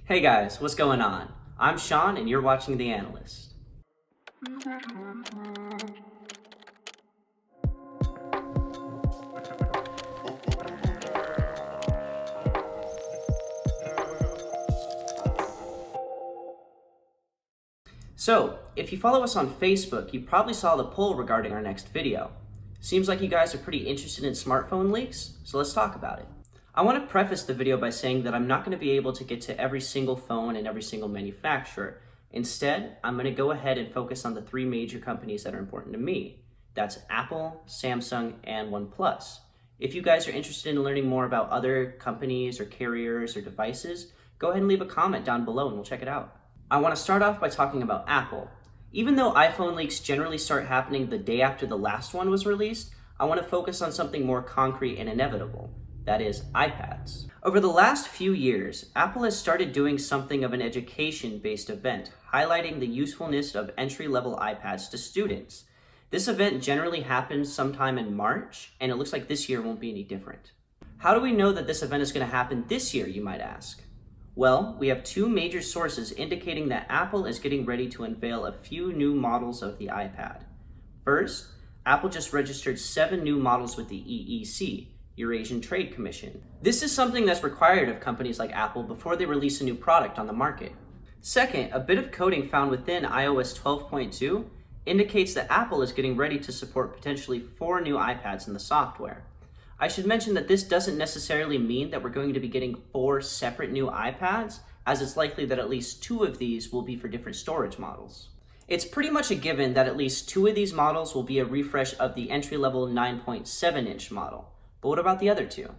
Hey guys, what's going on? I'm Sean and you're watching The Analyst. So, if you follow us on Facebook, you probably saw the poll regarding our next video. Seems like you guys are pretty interested in smartphone leaks, so let's talk about it. I want to preface the video by saying that I'm not going to be able to get to every single phone and every single manufacturer. Instead, I'm going to go ahead and focus on the three major companies that are important to me. That's Apple, Samsung, and OnePlus. If you guys are interested in learning more about other companies or carriers or devices, go ahead and leave a comment down below and we'll check it out. I want to start off by talking about Apple. Even though iPhone leaks generally start happening the day after the last one was released, I want to focus on something more concrete and inevitable. That is, iPads. Over the last few years, Apple has started doing something of an education-based event, highlighting the usefulness of entry-level iPads to students. This event generally happens sometime in March, and it looks like this year won't be any different. How do we know that this event is going to happen this year, you might ask? Well, we have two major sources indicating that Apple is getting ready to unveil a few new models of the iPad. First, Apple just registered 7 new models with the EEC, Eurasian Trade Commission. This is something that's required of companies like Apple before they release a new product on the market. Second, a bit of coding found within iOS 12.2 indicates that Apple is getting ready to support potentially 4 new iPads in the software. I should mention that this doesn't necessarily mean that we're going to be getting 4 separate new iPads, as it's likely that at least 2 of these will be for different storage models. It's pretty much a given that at least 2 of these models will be a refresh of the entry-level 9.7-inch model. But what about the other 2?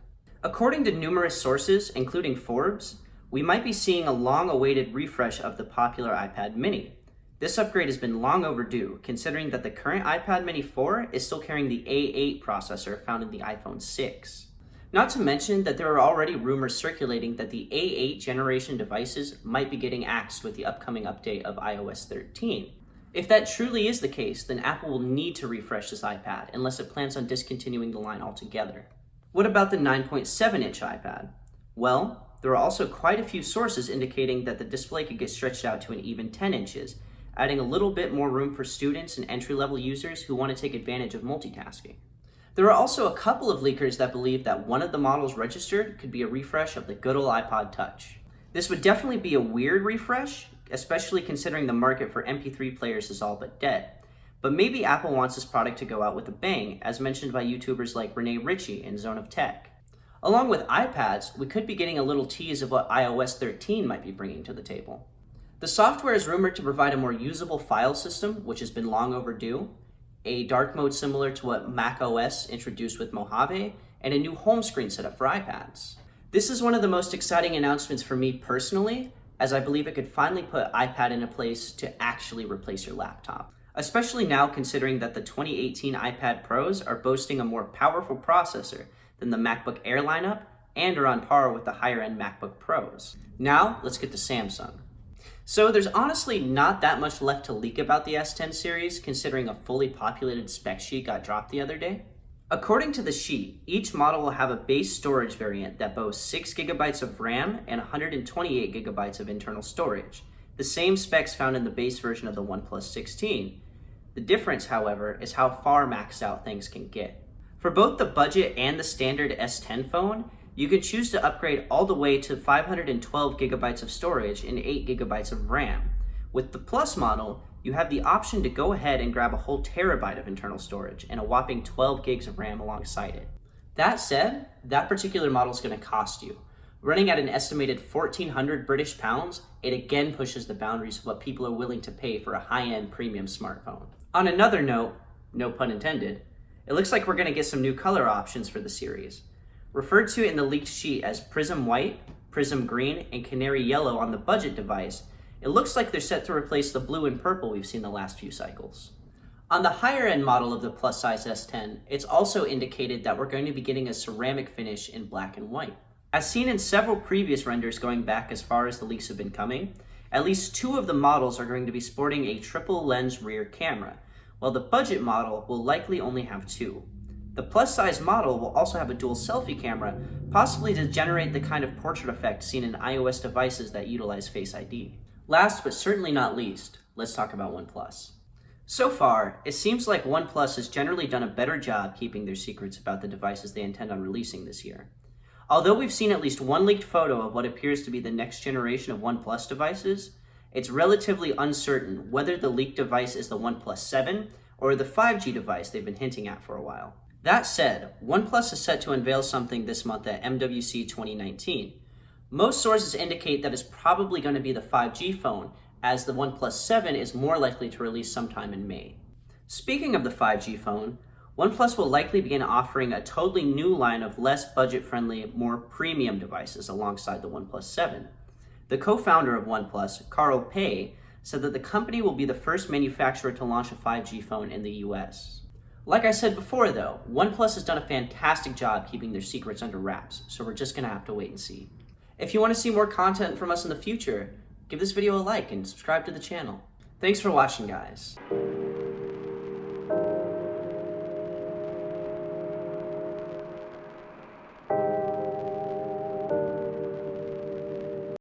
According to numerous sources, including Forbes, we might be seeing a long-awaited refresh of the popular iPad mini. This upgrade has been long overdue, considering that the current iPad mini 4 is still carrying the A8 processor found in the iPhone 6. Not to mention that there are already rumors circulating that the A8 generation devices might be getting axed with the upcoming update of iOS 13. If that truly is the case, then Apple will need to refresh this iPad unless it plans on discontinuing the line altogether. What about the 9.7-inch iPad? Well, there are also quite a few sources indicating that the display could get stretched out to an even 10 inches, adding a little bit more room for students and entry-level users who want to take advantage of multitasking. There are also a couple of leakers that believe that one of the models registered could be a refresh of the good old iPod Touch. This would definitely be a weird refresh, especially considering the market for MP3 players is all but dead. But maybe Apple wants this product to go out with a bang, as mentioned by YouTubers like Rene Ritchie and Zone of Tech. Along with iPads, we could be getting a little tease of what iOS 13 might be bringing to the table. The software is rumored to provide a more usable file system, which has been long overdue, a dark mode similar to what macOS introduced with Mojave, and a new home screen setup for iPads. This is one of the most exciting announcements for me personally, as I believe it could finally put iPad in a place to actually replace your laptop. Especially now considering that the 2018 iPad Pros are boasting a more powerful processor than the MacBook Air lineup and are on par with the higher-end MacBook Pros. Now, let's get to Samsung. So there's honestly not that much left to leak about the S10 series, considering a fully populated spec sheet got dropped the other day. According to the sheet, each model will have a base storage variant that boasts 6 GB of RAM and 128 GB of internal storage, the same specs found in the base version of the OnePlus 16. The difference, however, is how far maxed out things can get. For both the budget and the standard S10 phone, you can choose to upgrade all the way to 512 GB of storage and 8 GB of RAM. With the Plus model, you have the option to go ahead and grab a whole terabyte of internal storage and a whopping 12 gigs of RAM alongside it. That said, that particular model is going to cost you. Running at an estimated 1,400 British pounds, it again pushes the boundaries of what people are willing to pay for a high-end premium smartphone. On another note, no pun intended, it looks like we're going to get some new color options for the series. Referred to in the leaked sheet as Prism White, Prism Green, and Canary Yellow on the budget device, it looks like they're set to replace the blue and purple we've seen the last few cycles. On the higher end model of the plus size S10, it's also indicated that we're going to be getting a ceramic finish in black and white. As seen in several previous renders going back as far as the leaks have been coming, at least 2 of the models are going to be sporting a triple lens rear camera, while the budget model will likely only have 2. The plus-size model will also have a dual selfie camera, possibly to generate the kind of portrait effect seen in iOS devices that utilize Face ID. Last but certainly not least, let's talk about OnePlus. So far, it seems like OnePlus has generally done a better job keeping their secrets about the devices they intend on releasing this year. Although we've seen at least one leaked photo of what appears to be the next generation of OnePlus devices, it's relatively uncertain whether the leaked device is the OnePlus 7 or the 5G device they've been hinting at for a while. That said, OnePlus is set to unveil something this month at MWC 2019. Most sources indicate that it's probably going to be the 5G phone, as the OnePlus 7 is more likely to release sometime in May. Speaking of the 5G phone, OnePlus will likely begin offering a totally new line of less budget-friendly, more premium devices alongside the OnePlus 7. The co-founder of OnePlus, Carl Pei, said that the company will be the first manufacturer to launch a 5G phone in the US. Like I said before though, OnePlus has done a fantastic job keeping their secrets under wraps, so we're just gonna have to wait and see. If you want to see more content from us in the future, give this video a like and subscribe to the channel. Thanks for watching, guys.